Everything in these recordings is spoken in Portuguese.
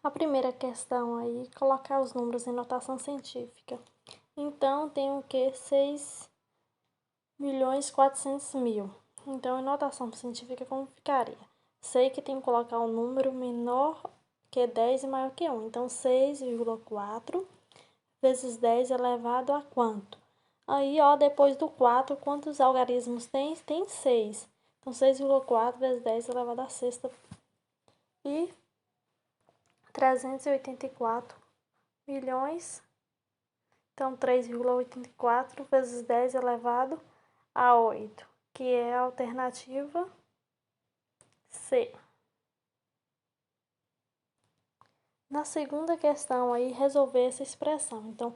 A primeira questão aí, colocar os números em notação científica. Então, tem o que? 6.400.000. Então, em notação científica, como ficaria? Sei que tem que colocar um número menor que 10 e maior que 1. Então, 6,4 vezes 10 elevado a quanto? Aí, ó, depois do 4, quantos algarismos tem? Tem 6. Então, 6,4 vezes 10 elevado a sexta. E 384 milhões. Então, 3,84 vezes 10 elevado a 8, que é a alternativa C. Na segunda questão aí, resolver essa expressão. Então,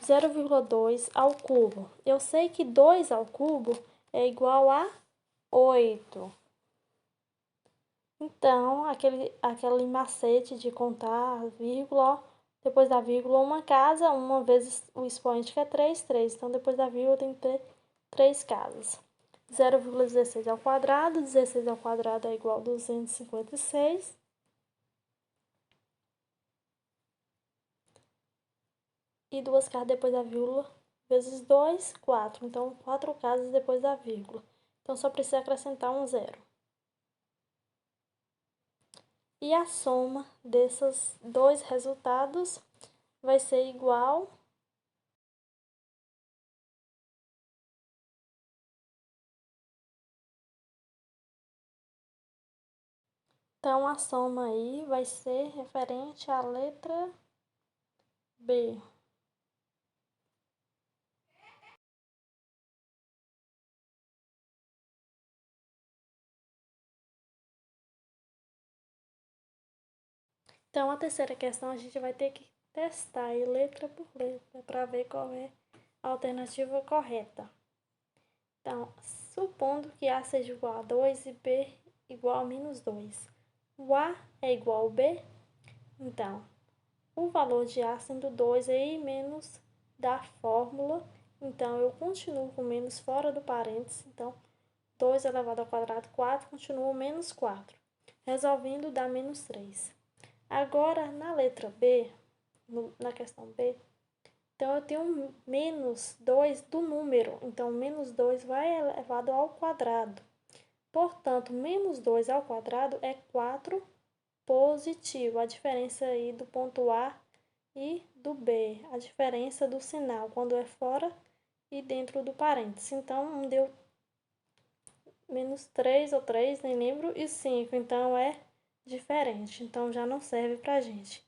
0,2 ao cubo. Eu sei que 2 ao cubo é igual a 8. Então, aquele macete de contar a vírgula, ó, depois da vírgula uma casa, uma vezes o expoente que é 3, 3. Então, depois da vírgula tem que ter 3 casas. 0,16 ao quadrado, 16 ao quadrado é igual a 256. E 2 casas depois da vírgula, vezes 2, 4. Então, 4 casas depois da vírgula. Então, só precisa acrescentar um zero. E a soma desses dois resultados vai ser igual Então, a soma aí vai ser referente à letra B. Então, a terceira questão a gente vai ter que testar aí letra por letra para ver qual é a alternativa correta. Então, supondo que A seja igual a 2 e B igual a menos 2. O A é igual ao B, então, o valor de A sendo 2 aí, menos da fórmula, então eu continuo com menos fora do parênteses, então 2 elevado ao quadrado, 4, continua menos 4. Resolvendo dá menos 3. Agora, na letra B, na questão B, então eu tenho menos 2 do número, então menos 2 vai elevado ao quadrado. Portanto, menos 2 ao quadrado é 4 positivo. A diferença aí do ponto A e do B. A diferença do sinal quando é fora e dentro do parênteses. Então, um deu menos 3 ou 3, nem lembro, e 5. Então, é diferente. Então, já não serve pra gente.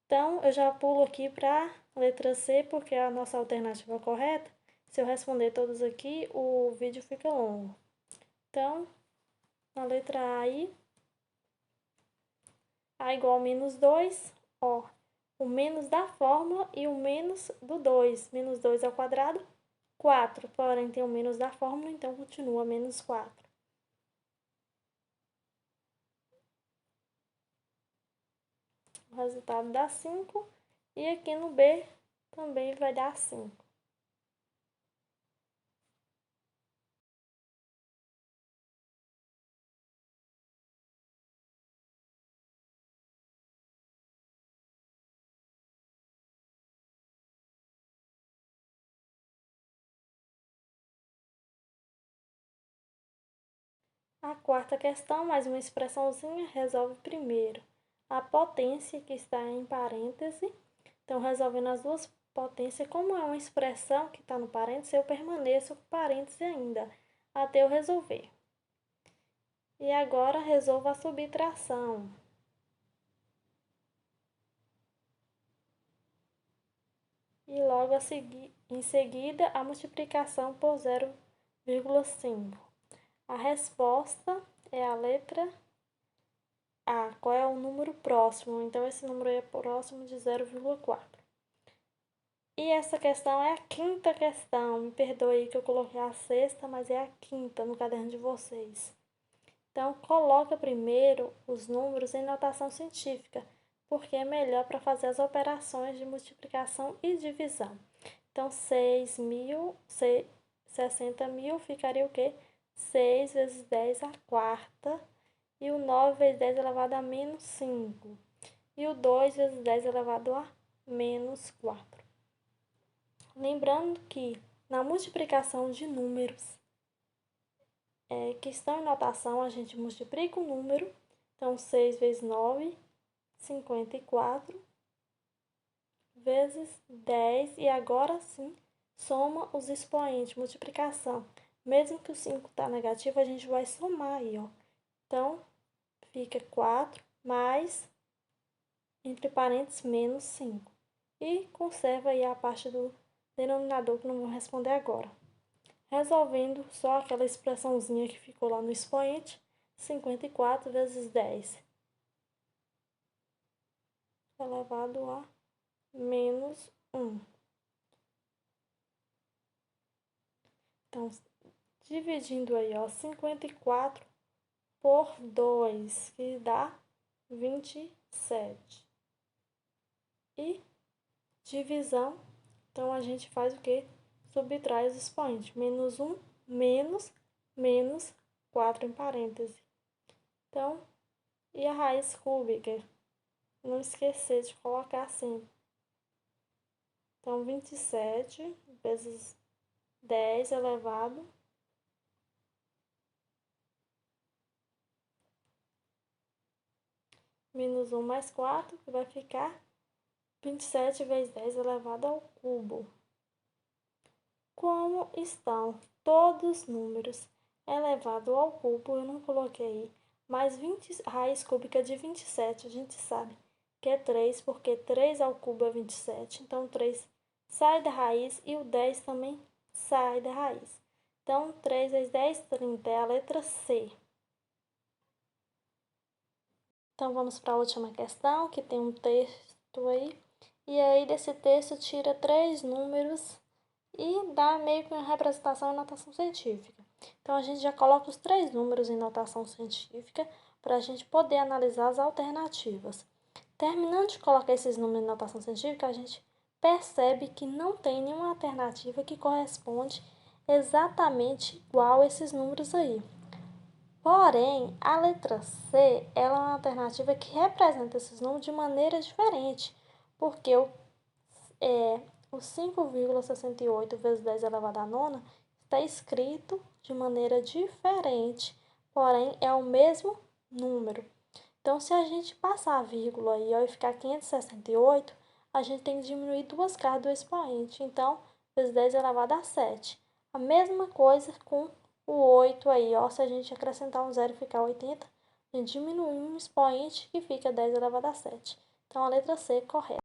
Então, eu já pulo aqui para letra C, porque é a nossa alternativa correta. Se eu responder todos aqui, o vídeo fica longo. Então, na letra A aí, A igual a menos 2, ó, o menos da fórmula e o menos do 2. Menos 2 ao quadrado, 4. Porém, tem o menos da fórmula, então continua menos 4. O resultado dá 5. E aqui no B também vai dar 5. A quarta questão, mais uma expressãozinha, resolve primeiro a potência que está em parêntese. Então, resolvendo as duas potências, como é uma expressão que está no parêntese, eu permaneço com parêntese ainda, até eu resolver. E agora, resolva a subtração. E logo em seguida, a multiplicação por 0,5. A resposta é a letra A. Qual é o número próximo? Então, esse número é próximo de 0,4. E essa questão é a quinta questão. Me perdoe que eu coloquei a sexta, mas é a quinta no caderno de vocês. Então, coloca primeiro os números em notação científica, porque é melhor para fazer as operações de multiplicação e divisão. Então, 60.000 ficaria o quê? 6 vezes 10 à quarta. E o 9 vezes 10 elevado a menos 5. e o 2 vezes 10 elevado a menos 4. Lembrando que na multiplicação de números que estão em notação, a gente multiplica o número. Então, 6 vezes 9, 54, vezes 10. E agora sim, soma os expoentes, multiplicação. Mesmo que o 5 está negativo, a gente vai somar aí, ó. Então, fica 4 mais, entre parênteses, menos 5. E conserva aí a parte do denominador que não vou responder agora. Resolvendo só aquela expressãozinha que ficou lá no expoente, 54 vezes 10 elevado a menos 1. Então, dividindo aí, ó, 54 por 2, que dá 27. E divisão, então a gente faz o quê? Subtrai os expoentes. Menos 1, menos 4 em parêntese. Então, e a raiz cúbica? Não esquecer de colocar sempre. Então, 27 vezes 10 elevado menos 1 mais 4, que vai ficar 27 vezes 10 elevado ao cubo. Como estão todos os números elevado ao cubo, eu não coloquei, mas raiz cúbica de 27, a gente sabe que é 3, porque 3 ao cubo é 27. Então, 3 sai da raiz e o 10 também sai da raiz. Então, 3 vezes 10, 30, é a letra C. Então, vamos para a última questão, que tem um texto aí. E aí, desse texto, tira 3 números e dá meio que uma representação em notação científica. Então, a gente já coloca os 3 números em notação científica para a gente poder analisar as alternativas. Terminando de colocar esses números em notação científica, a gente percebe que não tem nenhuma alternativa que corresponde exatamente igual a esses números aí. Porém, a letra C ela é uma alternativa que representa esses números de maneira diferente, porque o 5,68 vezes 10 elevado à nona está escrito de maneira diferente, porém é o mesmo número. Então, se a gente passar a vírgula aí ó, e ficar 568, a gente tem que diminuir 2 casas do expoente. Então, vezes 10 elevado a 7. A mesma coisa com o 8 aí, ó. Se a gente acrescentar um zero e ficar 80, a gente diminui um expoente que fica 10 elevado a 7. Então, a letra C é correta.